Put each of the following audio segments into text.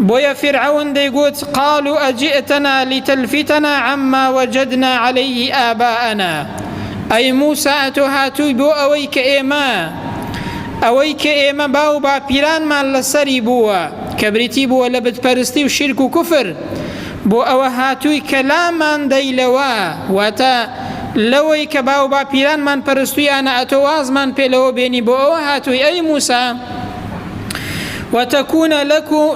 بۆیە فرعون دەیگوت قالوا أجئتنا لتلفتنا عما وجدنا عليه آباءنا ئەی موسا ئەتۆ هاتووی بۆ ئەوەی کە ئێمە باو باپیرانمان لەسەری بووە کە بریتی بووە لە بتپەرستی و شیرک و کوفر بۆ ئەوە هاتووی کە لامان دەیلەوە واتە لەوەی کە باو باپیرانمان پەرستویانە ئەتۆ وازمان پێلەوە بێنی بۆ ئەوە هاتووی ئەی موسا وتكون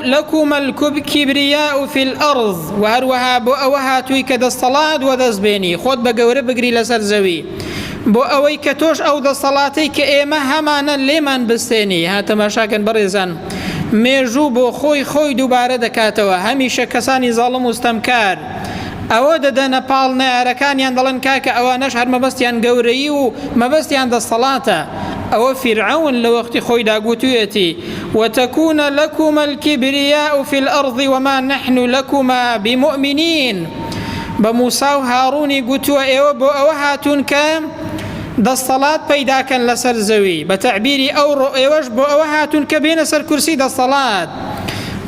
لكم الكبرياء في الأرض وهروها بو أوهاتوي كدا الصلاة ودزبيني خود بقورة بقري لسر زوي بو أوي كتوش أو دا صلاتي كإيما همانا لمن بستيني هاتا مشاكن بريزان ميجو بو خوي دوباره دكاتوا هميشه كساني ظالم مستمكار ئەوە دەدەنە پاڵ نارەکانیان دەڵێن کاکە ئەوانەش هەر مەبەستیان گەورەیی و مەبەستیان دەسەڵاتە ئەوە فرعون لە وەختی خۆیدا گوتوویەتی وتكون لكم الكبرياء في الأرض وما نحن لكما بمؤمنين بە موسا و هاڕوونی گوتووە ئێوە بۆ ئەوە هاتوون کە دەسەڵات پەیداکەن لەسەر زەوی بە تەعبیری ئەوڕۆ ئێوەش بۆ ئەوە هاتوون کە بێنە سەر کورسی دەسەڵات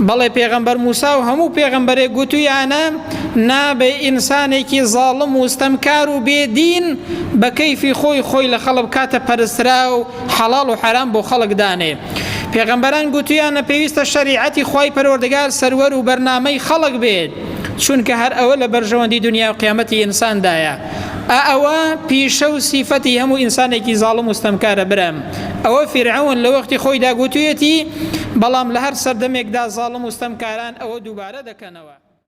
بەڵێ پێغەمبەر موسا و هەموو پێغەمبەرێک گوتویانە نابێ ئینسانێکی زاڵم و ستەمکار و بێدین بە کەیفی خۆی لە خەڵک کاتە پەرسترا و حەڵاڵ و حەرام بۆ خەڵک دانێ پێغەمبەران گوتویانە پێویستە شەریعەتی خوای پەروەردگار سەروەر و بەرنامەی خەڵک بێت چونکە هەر ئەوە لە بەرژەوەندی دنیا و قیامەتی ئینساندایە ئەوە پیشە و سیفەتی هەموو ئینسانێکی زاڵم و ستەمکارە برم ئەوە فرعون لە وەختی خۆیدا گوتوویەتی بەڵام لە هەر سەردەمێکدا زاڵم و ستەمکاران ئەوە دووبارە دەکەنەوە